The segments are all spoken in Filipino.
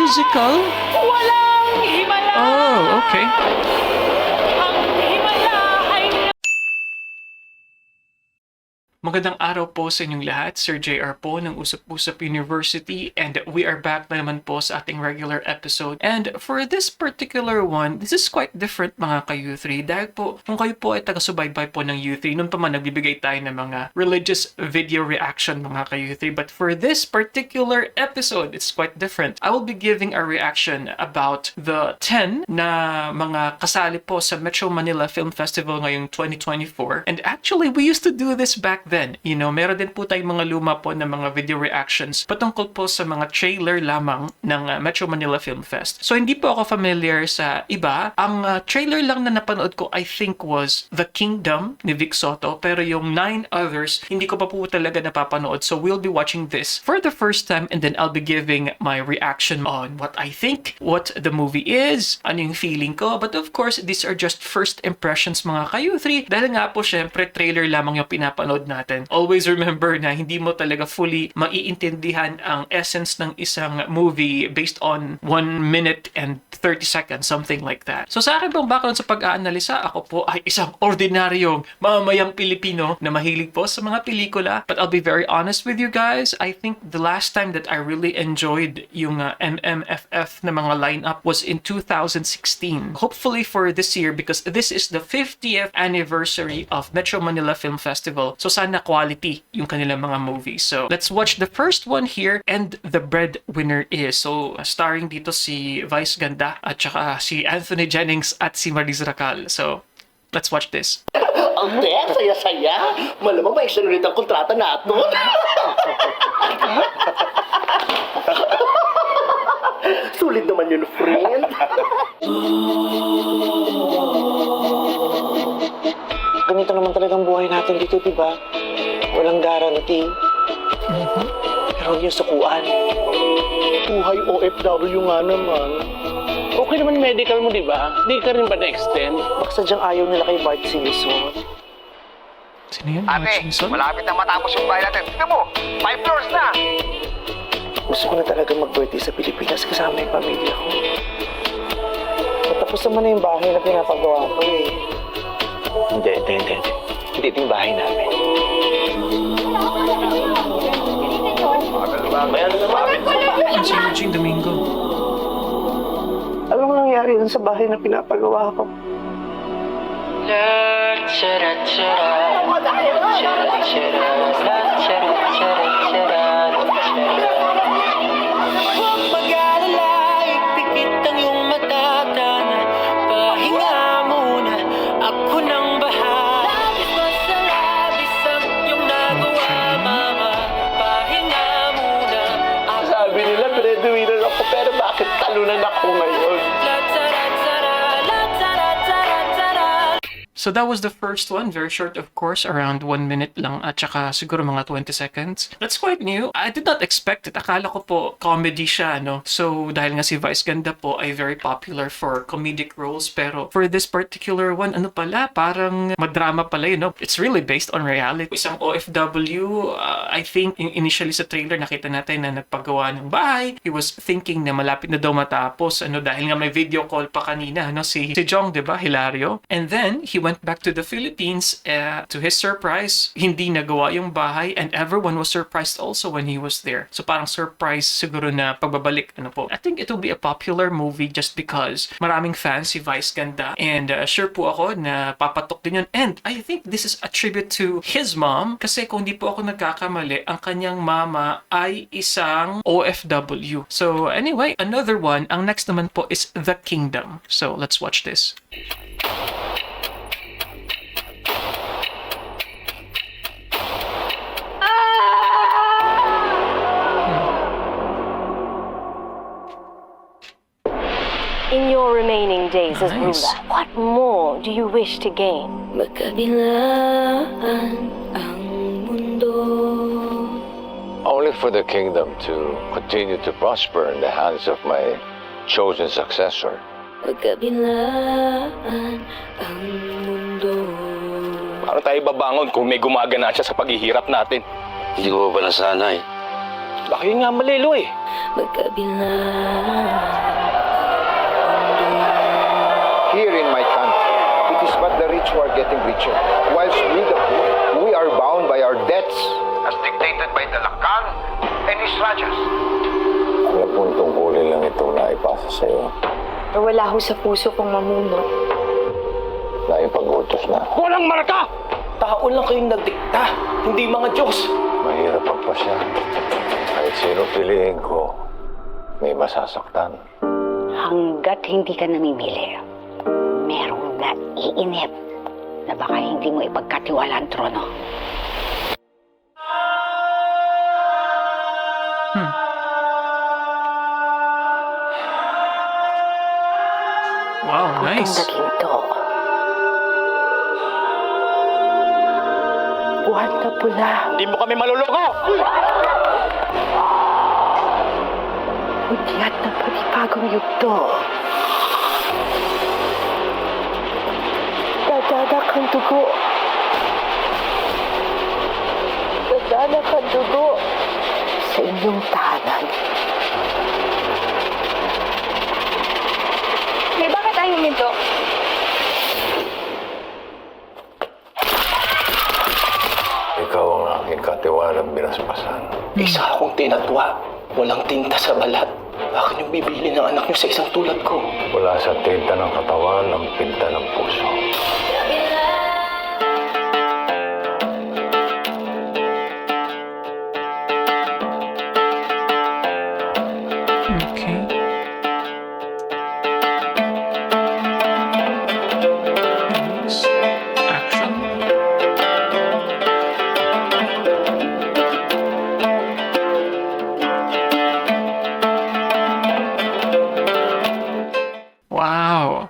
musical? Walang himala! Oh, okay. Ang himala ay... Magandang araw po sa inyong lahat. Sir JR po ng Usap-Usap University, and we are back na naman po sa ating regular episode. And for this particular one, this is quite different mga ka-U3 dahil po kung kayo po ay taga-subaybay po ng U3, noon pa man nagbibigay tayo ng mga religious video reaction mga ka-U3. But for this particular episode, it's quite different. I will be giving a reaction about the 10 na mga kasali po sa Metro Manila Film Festival ngayong 2024. And actually, we used to do this back then. You know, meron din po tayong mga luma po na mga video reactions patungkol po sa mga trailer lamang ng Metro Manila Film Fest. So, hindi po ako familiar sa iba. Ang trailer lang na napanood ko, I think, was The Kingdom ni Vic Soto. Pero yung 9 others, hindi ko pa po talaga napapanood. So, we'll be watching this for the first time and then I'll be giving my reaction on what I think, what the movie is, ano yung feeling ko. But of course, these are just first impressions mga kayo 3. Dahil nga po, syempre, trailer lamang yung pinapanood natin. Always remember na hindi mo talaga fully maiintindihan ang essence ng isang movie based on 1 minute and 30 seconds, something like that. So sa akin pong background sa pag-aanalisa, ako po ay isang ordinaryong mamamayang Pilipino na mahilig po sa mga pelikula. But I'll be very honest with you guys, I think the last time that I really enjoyed yung MMFF na mga lineup was in 2016. Hopefully for this year, because this is the 50th anniversary of Metro Manila Film Festival. So sana quality yung kanilang mga movies. So let's watch the first one here, and the breadwinner is, so starring dito si Vice Ganda at saka si Anthony Jennings at si Mariz Racal. So let's watch this. Ang saya-saya. Malamang may extend ulit ang kontrata natin. Sulit naman yun, friend. Ganito naman talagang buhay natin dito, diba? Walang guarantee. Pero huwag yung sukuan. Buhay OFW nga naman. Okay naman medical mo, di ba? Di ka rin ba na-extend? Baka sadyang ayaw nila kay Bart Simpson. Sino yun? Ate, Hutchinson? malapit na matapos yung bahay natin. Tignan mo, 5 floors na. Gusto ko na talaga mag-birthday sa Pilipinas kasama yung pamilya ko. Matapos naman na yung bahay na pinapagawa ko eh. Hindi. Hindi ito yung bahay namin. Yan si Eugene Domingo. Alam mo nangyari dun sa bahay na pinapagawa ko? Mag-alala, ipikit ang iyong mata, tana. Pahinga muna, ako nang bahala. Labis mo sa labis ang iyong nagawa, mama. Pahinga muna, ako Sabi nila, breadwinner ako, pero bakit talunan ako ngayon? So that was the first one, very short of course, around 1 minute lang at saka siguro mga 20 seconds. That's quite new. I did not expect it. Akala ko po comedy siya, no? So dahil nga si Vice Ganda po ay very popular for comedic roles, pero for this particular one, ano pala, parang madrama pala yun, no? It's really based on reality. Isang OFW, I think initially sa trailer nakita natin na nagpagawa ng bahay. He was thinking na malapit na daw matapos, ano, dahil nga may video call pa kanina, no? Si Jong, di ba? Hilario. And then he went back to the Philippines. To his surprise, hindi nagawa yung bahay, and everyone was surprised also when he was there. So parang surprise siguro na pagbabalik, ano po. I think it will be a popular movie just because maraming fans si Vice Ganda, and sure po ako na papatok din yun. And I think this is a tribute to his mom, kasi kung di po ako nagkakamali, ang kanyang mama ay isang OFW. So anyway, another one, ang next naman po is The Kingdom. So let's watch this. In your remaining days as Nice. ruler, what more do you wish to gain? Magkabilaan ang mundo. Only for the kingdom to continue to prosper in the hands of my chosen successor. Magkabilaan ang mundo. Paano tayo babangon kung may gumagana siya sa paghihirap natin? Hindi ko pa nasanay. Baka yun nga malilo eh. Here in my country, it is but the rich who are getting richer, whilst we the poor, we are bound by our debts. As dictated by the Lakan and his rajas. Alam mo, tungkulin lang itong naipasa sa'yo. Pero wala ho sa puso kong mamuno. Naipag-utos na. Walang maraka! Tao lang kayong nagdikta, hindi mga Diyos. Mahirap pagpasya. Kahit sino piliin ko, may masasaktan. Hanggat hindi ka namimili, merong naiinip na baka hindi mo ipagkatiwala ang trono. Wow, nice. Ang ginto. Buwan na pula. Hindi mo kami maluloko! Udyat ng panibagong yugto. Dadanak ang dugo. Dadanak ang dugo sa inyong tahanan. May bakit tayo huminto? Ikaw ang aking katiwalang binasbasan. Isa akong tinatwa, walang tinta sa balat. Bakit yung bibili ng anak niyo sa isang tulad ko? Wala sa tinta ng katawan ang pinta ng puso. Okay. Nice. Action. Wow.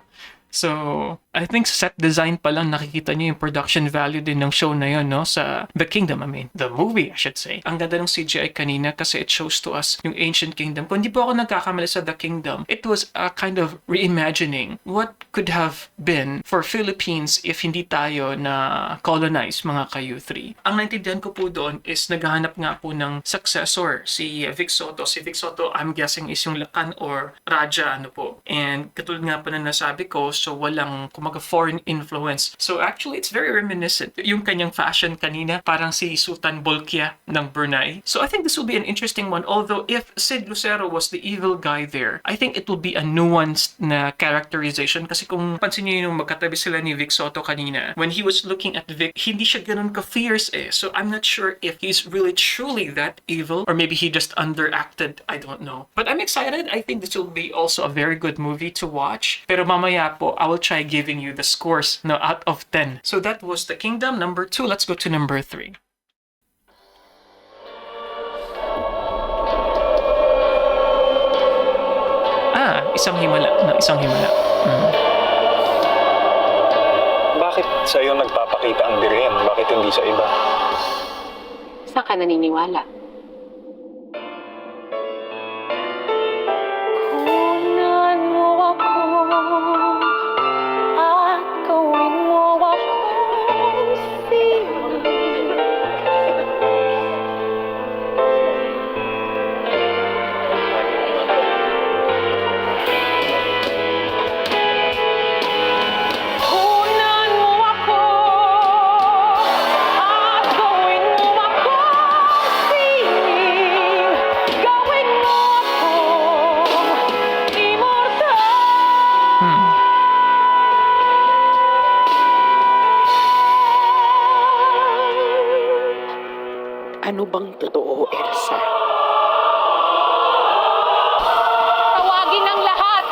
So, I think sa set design pa lang nakikita niyo yung production value din ng show na yun, no? Sa The Kingdom, the movie, I should say. Ang ganda ng CGI kanina kasi it shows to us yung Ancient Kingdom. Kung di po ako nagkakamali sa The Kingdom, it was a kind of reimagining what could have been for Philippines if hindi tayo na colonize, mga ka-U3. Ang naintindihan ko po doon is naghahanap nga po ng successor, si Vic Soto. Si Vic Soto, I'm guessing, is yung Lakan or Raja, ano po. And katulad nga po na nasabi ko, so walang kumaga foreign influence. So actually, it's very reminiscent. Yung kanyang fashion kanina, parang si Sultan Bolkiah ng Brunei. So I think this will be an interesting one. Although if Sid Lucero was the evil guy there, I think it will be a nuanced na characterization. Kasi kung pansin niyo yung magkatabi sila ni Vic Soto kanina, when he was looking at Vic, hindi siya ganun ka-fierce eh. So I'm not sure if he's really truly that evil or maybe he just underacted. I don't know. But I'm excited. I think this will be also a very good movie to watch. Pero mamaya po, I will try giving you the scores no, out of 10. So that was The Kingdom, number 2. Let's go to number 3. Isang himala. No, isang himala. Bakit sa'yo nagpapakita ang Birhen? Bakit hindi sa iba? Saan ka naniniwala? Kunan mo ako at gawin mo akong sining. Kunan mo ako at gawin mo akong sining. Gawin mo akong immortal. Ano bang totoo, Elsa? Tawagin ang lahat.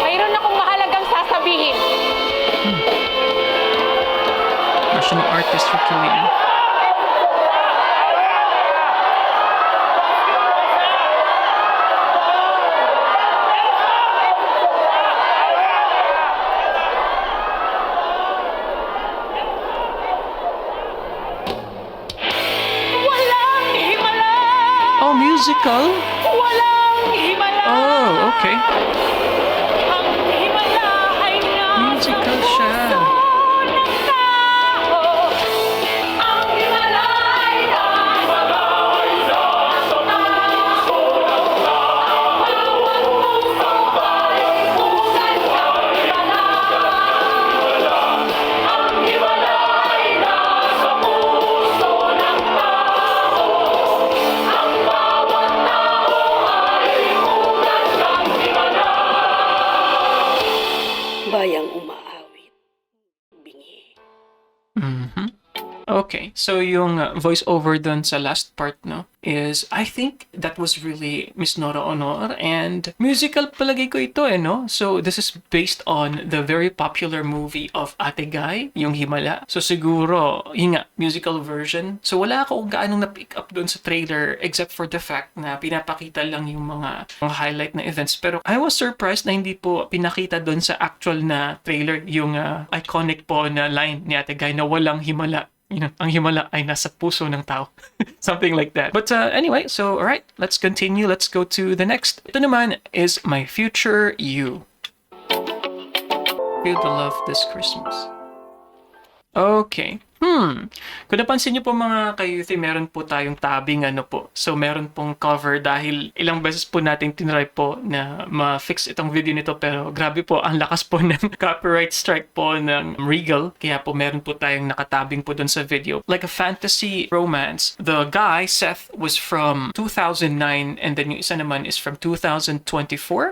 Mayroon akong mahalagang sasabihin. National Artist for Killing. Walang himala. Oh, musical? Walang himala. Oh, okay. Ang himala ay nasa Musical siya. puso ng tao. Ang himala ay nasa So yung voiceover dun sa last part, no, is I think that was really Miss Nora Honor, and musical palagay ko ito no. So this is based on the very popular movie of Ate Guy, yung Himala. So siguro, yun nga, musical version. So wala akong gaanong na-pick up dun sa trailer except for the fact na pinapakita lang yung mga highlight na events. Pero I was surprised na hindi po pinakita dun sa actual na trailer yung iconic po na line ni Ate Guy na walang himala. Ang himala ay nasa puso ng tao. Something like that. But anyway, so alright, let's continue. Let's go to the next. Ito naman is My Future You. Feel the love this Christmas. Okay. Kung napansin niyo po mga kayuthi, meron po tayong tabing po. So meron pong cover dahil ilang beses po natin tinry po na ma-fix itong video nito, pero grabe po, ang lakas po ng copyright strike po ng Regal. Kaya po meron po tayong nakatabing po dun sa video. Like a fantasy romance. The guy, Seth, was from 2009 and then yung isa naman is from 2024.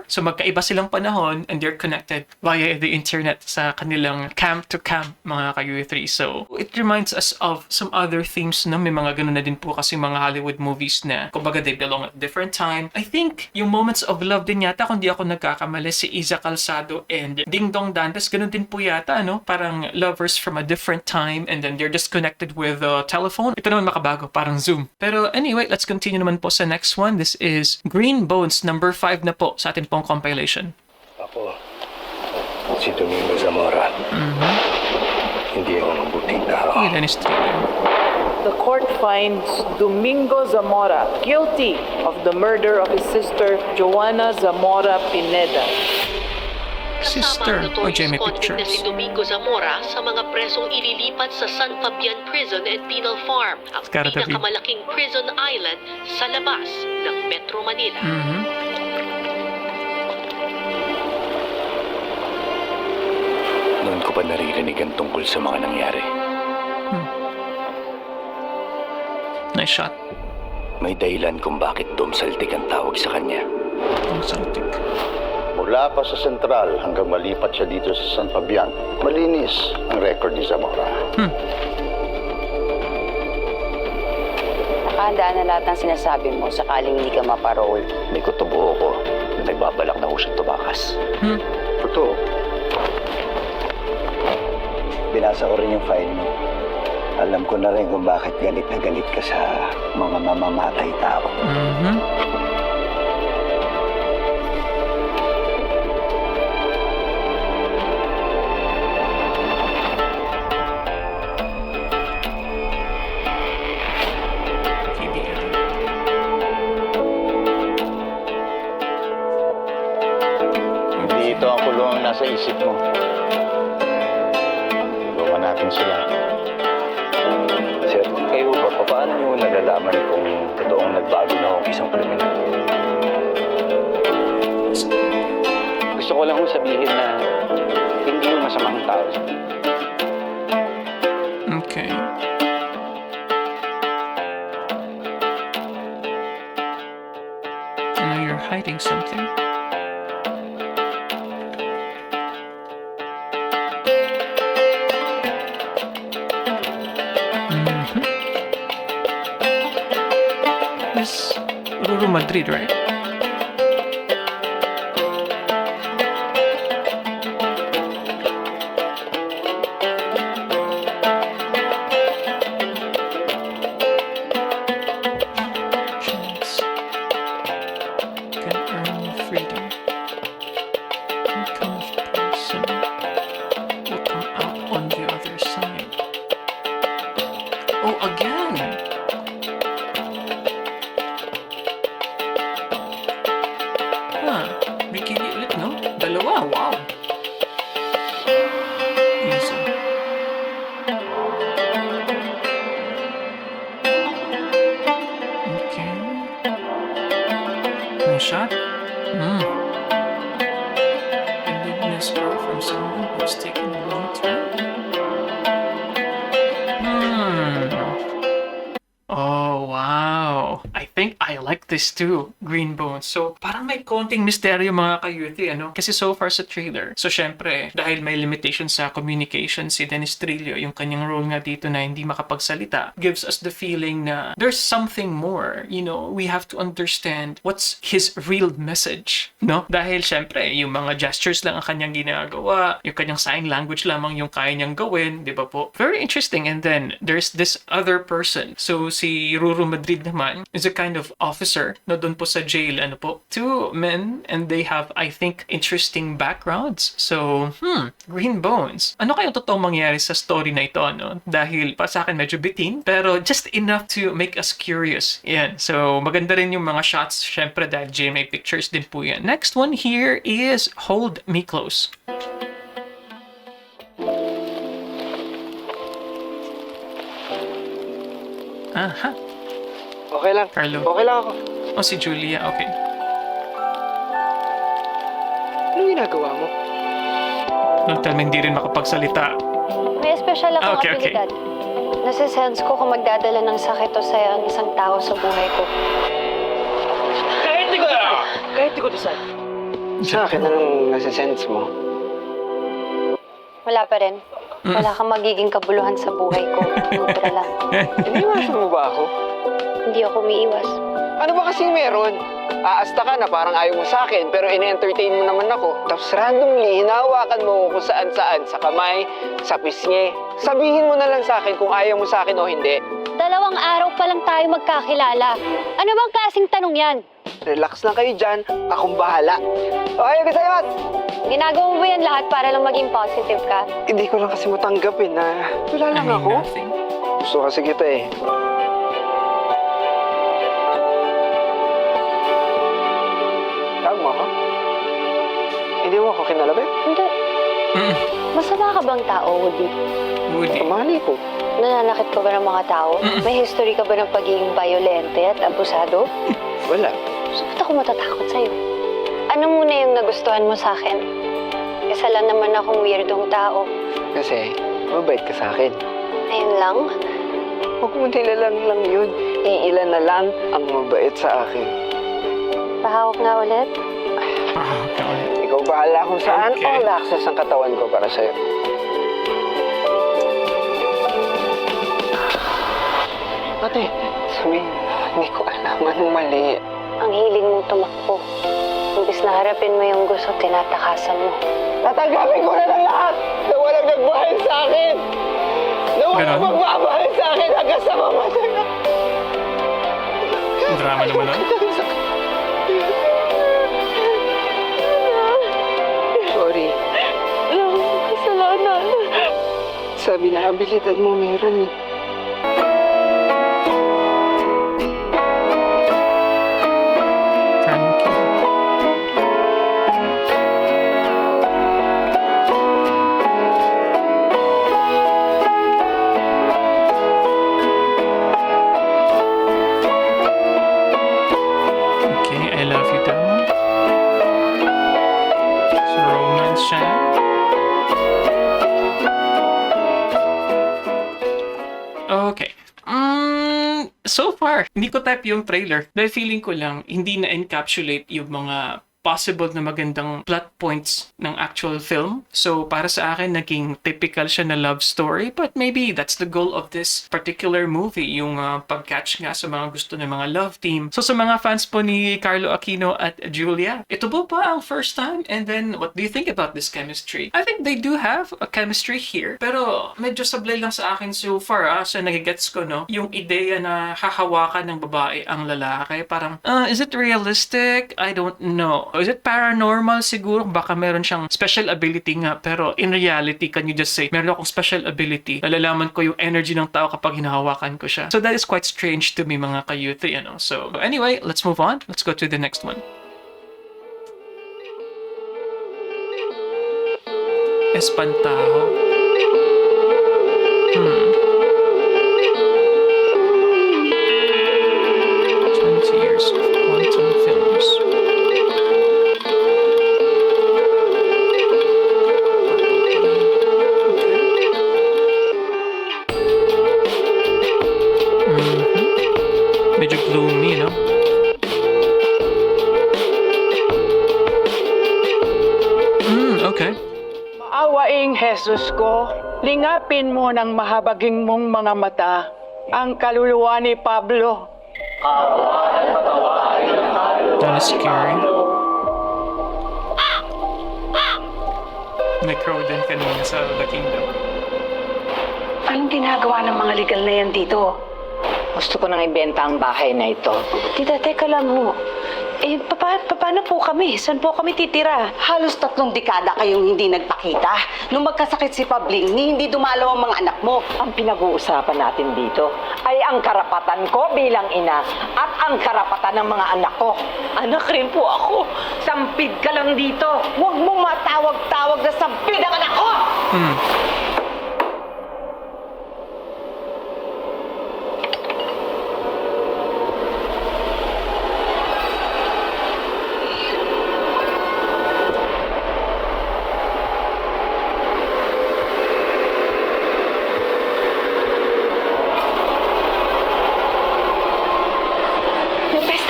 So magkaiba silang panahon and they're connected via the internet sa kanilang camp to camp mga kayuthi. So it reminds us of some other themes na may mga ganun na din po kasi mga Hollywood movies na kumbaga they belong at different time. I think yung Moments of Love din yata, kung di ako nagkakamali, si Isa Calzado and Ding Dong Dantes, ganun din po yata, parang lovers from a different time and then they're just connected with a telephone. Ito naman makabago, parang Zoom. Pero anyway, let's continue naman po sa next one. This is Green Bones, number 5 na po sa ating pong compilation. Ako, si Domingo Zamora. Hindi ako mabuting tao. Dennis Trailer. The court finds Domingo Zamora guilty of the murder of his sister Joanna Zamora Pineda. Sister o Jamie Pictures. Si Domingo Zamora sa mga presong ililipat sa San Fabian Prison and Penal Farm, ang pinakamalaking prison island sa labas ng Metro Manila. Noon ko pa naririnig ang tungkol sa mga nangyari. Nice shot. May dahilan kung bakit Domsaltik ang tawag sa kanya. Domsaltik. Mula pa sa sentral hanggang malipat siya dito sa San Fabian, malinis ang record ni Zamora. Nakahanda na lahat ng sinasabi mo sakaling hindi ka maparole. May kutubo ko na nagbabalak na usang tumakas. Totoo. Binasa ko rin yung file mo. Alam ko na rin kung bakit galit na galit ka sa mga mamamatay tao. Hindi ito ang kulungan nasa isip mo. Natin sila. Sir, kayo ba, paano nyo nalalaman kung totoong nagbago na akong isang kriminal? Gusto ko lang sabihin na hindi yung masamang tao. Okay. I know you're hiding something. Ruru Madrid, right? Chance can earn freedom. What kind of person will come out on the other side? Oh, again! Bikini ulit, no? Dalawa, wow! Easy. Okay. Nice shot. Forgiveness from someone who's taken a long time. Oh, wow. I think I like this too, Green Bones. So, parang may konting misteryo mga ka-Yuthi, ano? Kasi so far sa trailer. So, syempre, dahil may limitation sa communication si Dennis Trillo, yung kanyang role nga dito na hindi makapagsalita, gives us the feeling na there's something more. You know, we have to understand what's his real message, no? Dahil, syempre, yung mga gestures lang ang kanyang ginagawa, yung kanyang sign language lamang yung kaya niyang gawin, di ba po? Very interesting. And then, there's this other person. So, si Ruru Madrid naman is a kind of officer na doon po sa jail, ano po, 2 men, and they have, I think, interesting backgrounds. So, Green Bones. Ano kayang totoong mangyari sa story na ito, no? Dahil, para sa akin, medyo bitin, pero just enough to make us curious. Yan. So, maganda rin yung mga shots, syempre, dahil GMA Pictures din po yan. Next one here is Hold Me Close. Aha. Okay lang. Carlo. Okay lang ako. Oh, si Julia. Okay. Anong ginagawa mo? Don't tell me hindi rin makapagsalita. May espesyal akong Okay. abilidad. Nasisense ko kung magdadala ng sakit o saya ang isang tao sa buhay ko. Kahit di ko design. Sa akin, anong nasa-sense mo? Wala pa rin. Wala kang magiging kabuluhan sa buhay ko. Neutral lang. Iniwasan mo ba ako? Hindi ako umiiwas. Ano ba kasing meron? Aasta ka na parang ayaw mo sa akin, pero ine-entertain mo naman ako. Tapos randomly, hinahawakan mo ko kung saan-saan, sa kamay, sa pisngi. Sabihin mo na lang sa akin kung ayaw mo sa akin o hindi. 2 araw pa lang tayo magkakilala. Ano bang klaseng tanong yan? Relax lang kayo dyan, akong bahala. Okay, gusaymat! Ginagawa mo ba yan lahat para lang maging positive ka? Hindi ko lang kasi matanggapin na wala lang ako. Gusto kasi kita eh. Tawag mo ako? Hindi mo ako kinalabit? Hindi. Masama ka bang tao, Woody? Woody. Kamali ko. Nananakit ka ba ng mga tao? May history ka ba ng pagiging violente at abusado? Wala. So, ba't ako matatakot sa'yo? Ano muna yung nagustuhan mo sa akin? Isa lang naman akong weirdong tao. Kasi, mabait ka sa akin. Ayun lang? Huwag mo nilalang lang yun. Iilan na lang ang mabait sa akin. Pahawak nga ulit? Ikaw bahala kung saan all access ang katawan ko para sa'yo. Ate, sabihin, hindi ko alam anong mali. Ang hiling mong tumakbo. Imbis na harapin mo yung gusto, tinatakasan mo. Tatanggapin ko na lang lahat na walang nagmahal sa akin. Na walang magmamahal sa akin hanggang sa mamatay. Drama naman nun. Sorry. Alam mo, kasalanan. Sabi na abilidad mo meron eh. Okay. So far, hindi ko type yung trailer. Dahil feeling ko lang, hindi na-encapsulate yung mga possible na magandang plot points ng actual film. So, para sa akin, naging typical siya na love story. But maybe that's the goal of this particular movie, yung pag-catch nga sa mga gusto ng mga love team. So, sa mga fans po ni Carlo Aquino at Julia, ito ba ang first time? And then, what do you think about this chemistry? I think they do have a chemistry here. Pero, medyo sablay lang sa akin so far, sa nagigets ko, no? Yung ideya na hahawakan ng babae ang lalaki. Parang, is it realistic? I don't know. Is it paranormal siguro? Baka meron siyang special ability nga. Pero in reality, can you just say, meron akong special ability. Nalalaman ko yung energy ng tao kapag hinahawakan ko siya. So that is quite strange to me, mga ka-youth, ano? So anyway, let's move on. Let's go to the next one. Espantajo. 20 years of quantum films. Medyo gloomy, no? Jesus ko, lingapin mo ng mahabaging mong mga mata ang kaluluwa ni Pablo. That is scary. May crow din kanina sa The Kingdom. Anong ginagawa ng mga legal na yan dito? Gusto ko nang ibenta ang bahay na ito. Tita, teka lang ho. Eh, paano po kami? Saan po kami titira? Halos 3 dekada kayong hindi nagpakita. Nung magkasakit si Pabling, hindi dumalaw ang mga anak mo. Ang pinag-uusapan natin dito ay ang karapatan ko bilang ina at ang karapatan ng mga anak ko. Anak rin po ako. Sampid ka lang dito. Huwag mong matawag-tawag na sampid ang anak ko!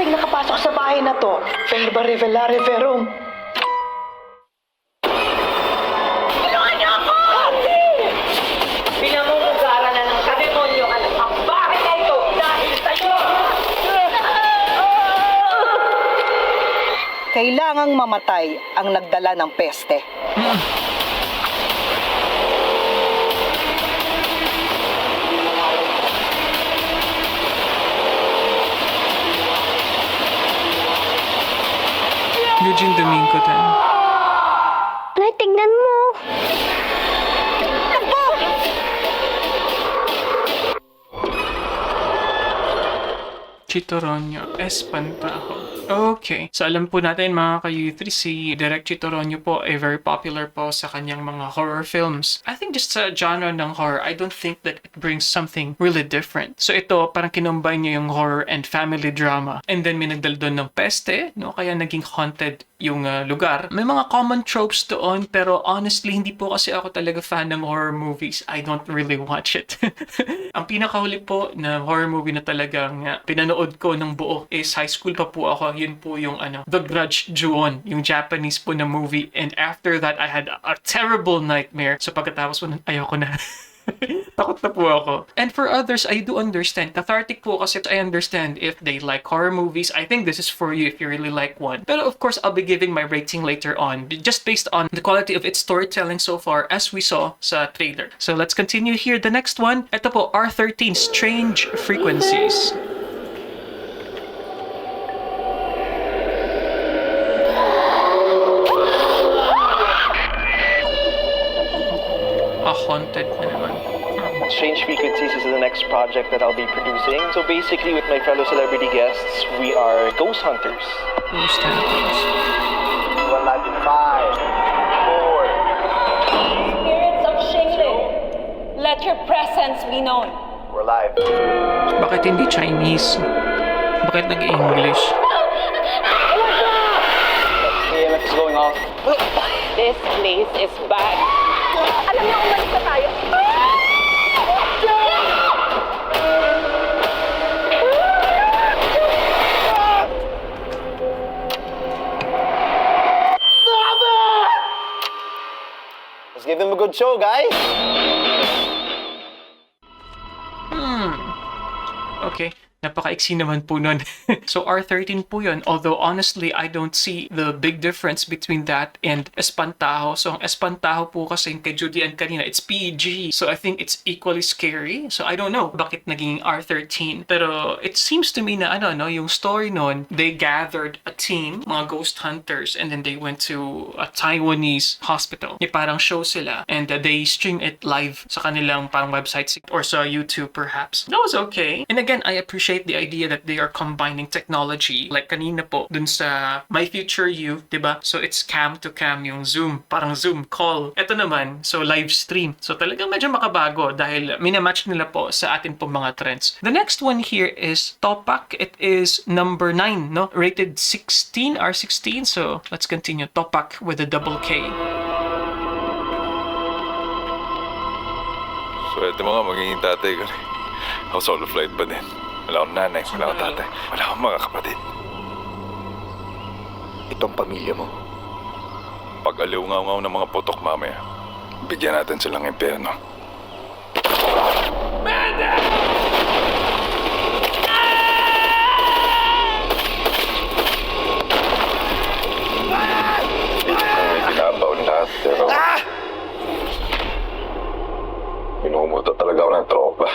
Nakapasok sa bahay na to. Verba revelare verum. Tulungan niyo ako! Pinamumugaran na ng kademonyo ang bahay na ito dahil sa'yo! Kailangang mamatay ang nagdala ng peste. Eugene Domingo din. Nay, tignan mo. Chitoronio Espantajo. Okay. So alam po natin mga ka-U3, si Direk Chitoronio po ay very popular po sa kanyang mga horror films. I think just sa genre ng horror, I don't think that it brings something really different. So ito, parang kinumbine niya yung horror and family drama. And then may nagdala doon ng peste, no? Kaya naging haunted yung lugar. May mga common tropes doon, pero honestly, hindi po kasi ako talaga fan ng horror movies. I don't really watch it. Ang pinakahuli po na horror movie na talagang pinanood ko ng buo is high school pa po ako. Yun po yung The Grudge Ju-on, yung Japanese po na movie. And after that, I had a terrible nightmare. So pagkatapos po, ayoko na. Takot na po ako. And for others, I do understand. Cathartic po kasi I understand if they like horror movies. I think this is for you if you really like one. But of course, I'll be giving my rating later on, just based on the quality of its storytelling so far as we saw sa trailer. So let's continue here. The next one, ito po, R13, Strange Frequencies. Haunted na naman. Strange Frequencies is the next project that I'll be producing. So basically, with my fellow celebrity guests, we are ghost hunters. Ghost hunters. One life in 5, 4. Spirits of Xingling, let your presence be known. We're live. Bakit hindi Chinese? Bakit nag-English? EMF is going off. This place is bad. Alam niyo, umalis na tayo. Let's give them a good show, guys! Okay. Napaka-iksi naman po nun. So R13 po yun. Although honestly, I don't see the big difference between that and Espantajo. So ang Espantajo po kasi kay Judy Ann kanina, it's PG. So I think it's equally scary. So I don't know bakit naging R13. Pero it seems to me na yung story nun, they gathered a team, mga ghost hunters, and then they went to a Taiwanese hospital. Parang show sila. And they stream it live sa kanilang parang websites or sa YouTube perhaps. That was okay. And again, I appreciate the idea that they are combining technology. Like kanina po, dun sa My Future You, diba? So it's cam to cam yung Zoom. Parang Zoom call. Ito naman, so live stream. So talagang medyo makabago dahil minamatch nila po sa atin po mga trends. The next one here is Topak. It is number 9, no? Rated 16, R16. So let's continue. Topak with a double K. Swerte mo nga, magiging tatay ka rin. Ako solo flight pa din. Wala akong nanay, wala akong tatay, wala akong mga kapatid. Itong pamilya mo. Pag aliw-ngaw-ngaw ng mga putok mamaya, Bigyan natin silang impyerno. Dito kami binabaon lahat, pero... Minumuto talaga ako ng tropa.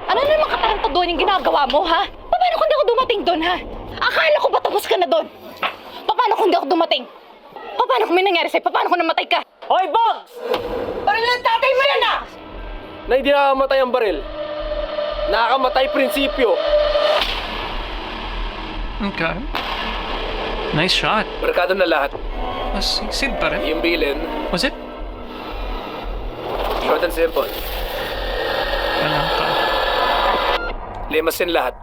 Ano naman katarantaduan yung ginagawa mo, ha? Paano kung di ako dumating doon, ha? Akala ko ba tapos ka na doon? Paano kung di ako dumating? Paano kung may nangyari sa'yo? Paano kung namatay ka? Hoy, Bogs! Parang lang tatay mo yan, ah! Na hindi nakakamatay ang baril. Nakakamatay prinsipyo. Okay. Nice shot. Barkada na lahat. Sid pa rin. Yung bilin, Was it? short and simple. Walang ka. Limasin lahat.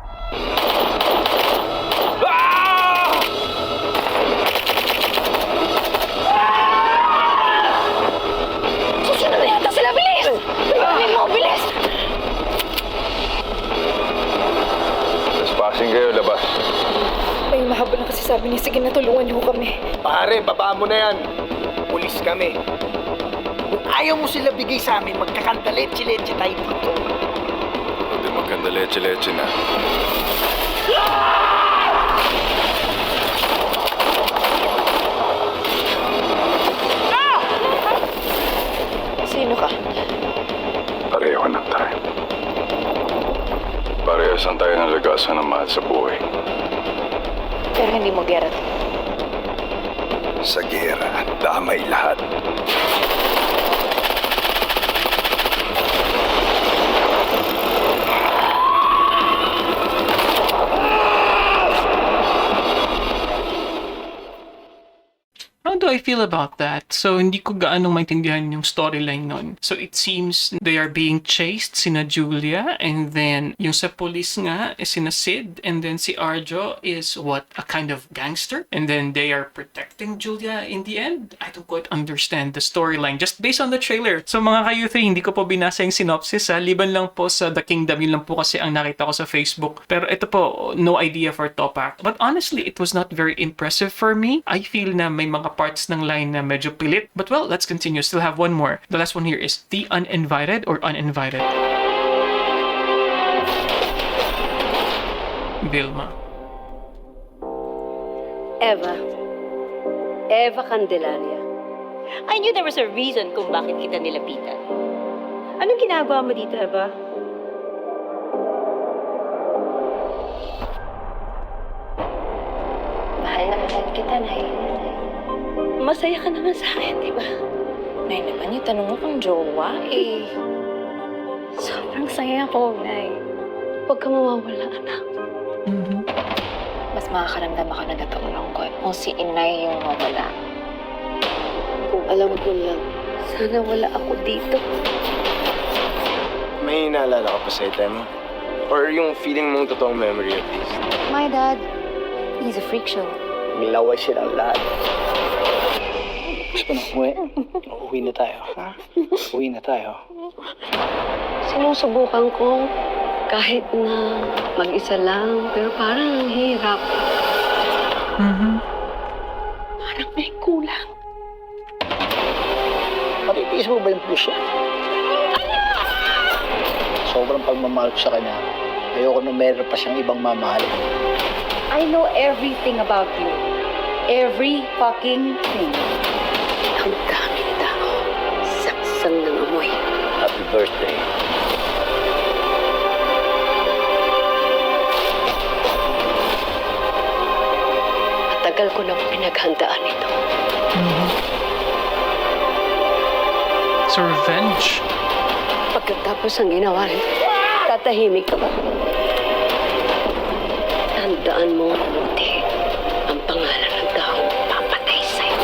Susunod na yata sila, bilis! Bilhin mo, bilis! Trespassing kayo, labas. May mahaba na kasi sabi niya, sige na tulungan niyo kami. Pare, babaan mo na yan. Pulis kami. Kung ayaw mo sila bigay sa amin, magkakanta leche-leche tayo dito. Pwede magkanda leche-leche na. Sino ka? Pareho na tayo. Parehasan tayo ng lagasan ng mahal sa buhay. Pero hindi mo gera. Sa gera, damay lahat. How do I feel about that? So, hindi ko gaanong maintindihan yung storyline nun. So, it seems they are being chased, sina Julia, and then yung sa police nga is sina Sid, and then si Arjo is what? A kind of gangster? And then they are protecting Julia in the end? I don't quite understand the storyline just based on the trailer. So, mga kayuthi, hindi ko po binasa yung synopsis ha. Liban lang po sa The Kingdom, yun lang po kasi ang nakita ko sa Facebook. Pero ito po, no idea for Topak. But honestly, it was not very impressive for me. I feel na may mga parts ng line na medyo pilit. But well, let's continue. Still have one more. The last one here is The Uninvited or Uninvited. Vilma. Eva Candelaria. I knew there was a reason kung bakit kita nilapitan. Anong ginagawa mo dito, Eva? Mahal na mahal kita, Nay. Masaya ka naman sa akin, di ba? Nay naman, yung tanong mo kung jowa, eh. Sobrang saya ko, Nay. Huwag ka mawawala, anak. Mas makakaramdam ako na natulong ko kung si Inay yung mawala. Kung alam ko lang, sana wala ako dito. May naalala ka pa sa time mo? Or yung feeling mong totoong memory at least? My dad, he's a freak show. Milaway silang lahat. Gusto na uwi? Uwi na tayo, ha? Uwi na tayo. Sinusubukan ko kahit na mag-isa lang, pero parang ang hirap. Parang may kulang. Matitiis mo ba yung puso? Sobrang pagmamahal ko sa kanya. Ayoko na meron pa siyang ibang mamahal. I know everything about you. Every fucking thing. Ang dami na tao. Saksang ng amoy. Happy birthday. Matagal ko na pinaghandaan ito. It's a revenge. Pagkatapos ang ginawa rin, tatahimik ka ba? Tandaan mo mabuti ang pangalan ng taong papatay sa'yo.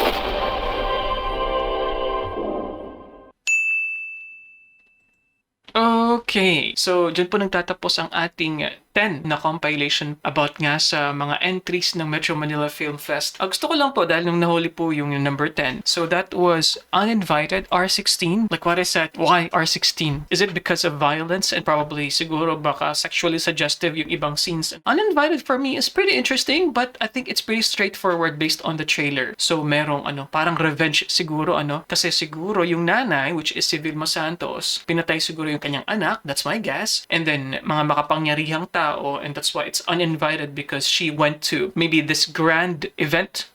Okay, so dyan po nagtatapos ang ating 10 na compilation about nga sa mga entries ng Metro Manila Film Fest. Gusto ko lang po dahil nung nahuli po yung number 10. So that was Uninvited, R16. Like what I said, why R16? Is it because of violence and probably siguro baka sexually suggestive yung ibang scenes? Uninvited for me is pretty interesting, but I think it's pretty straightforward based on the trailer. So merong parang revenge siguro kasi siguro yung nanay, which is si Vilma Santos, pinatay siguro yung kanyang anak, that's my guess. And then mga makapangyarihang tao, and that's why it's uninvited because she went to maybe this grand event,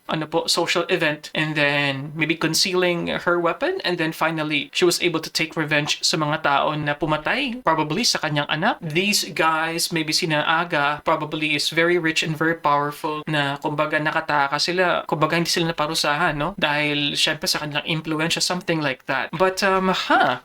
social event, and then maybe concealing her weapon, and then finally she was able to take revenge sa mga tao na pumatay, probably sa kanyang anak. These guys, maybe sina Aga, probably is very rich and very powerful na kumbaga nakataka sila, kumbaga hindi sila naparusahan, no? Dahil syempre sa kanilang influensya, something like that. But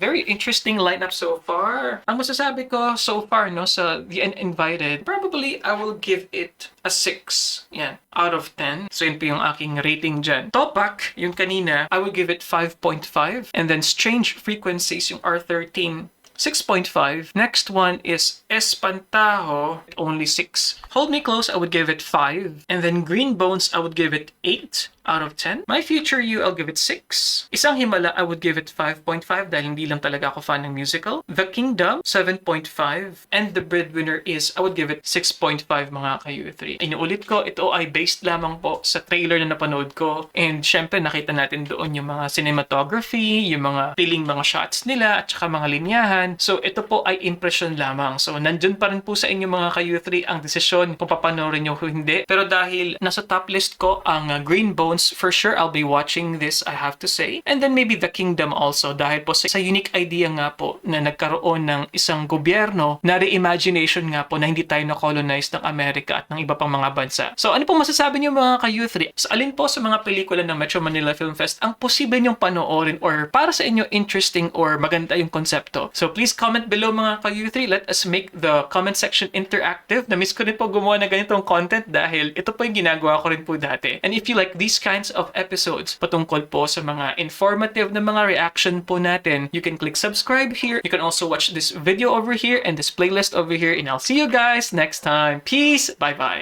very interesting lineup so far. Ang masasabi ko so far sa The Uninvited, probably I will give it a 6. Yan, out of 10. So yun po yung aking rating dyan. Topak, yung kanina, I will give it 5.5. And then Strange Frequencies, yung R13, 6.5. Next one is Espantajo, only 6. Hold Me Close, I would give it 5. And then Green Bones, I would give it 8 out of 10. My Future You, I'll give it 6. Isang Himala, I would give it 5.5 dahil hindi lang talaga ako fan ng musical. The Kingdom, 7.5. And The Breadwinner is, I would give it 6.5 mga ka-U3. Inuulit ko, ito ay based lamang po sa trailer na napanood ko. And syempre, nakita natin doon yung mga cinematography, yung mga feeling mga shots nila, at saka mga linyahan. So, ito po ay impression lamang. So, nandun pa rin po sa inyo mga ka-U3 ang desisyon kung papanoorin nyo o hindi. Pero dahil nasa top list ko ang Green Bones, for sure I'll be watching this, I have to say. And then maybe The Kingdom also dahil po sa unique idea nga po na nagkaroon ng isang gobyerno na reimagination nga po na hindi tayo na-colonize ng Amerika at ng iba pang mga bansa. So ano pong masasabi niyo mga ka-U3? Sa alin po sa mga pelikula ng Metro Manila Film Fest ang posible niyong panoorin or para sa inyo interesting or maganda yung konsepto? So please comment below mga ka-U3. Let us make the comment section interactive. Na-miss ko rin po gumawa na ganitong content dahil ito po yung ginagawa ko rin po dati. And if you like these kinds of episodes patungkol po sa mga informative na mga reaction po natin, you can click subscribe here. You can also watch this video over here and this playlist over here, and I'll see you guys next time. Peace! Bye-bye!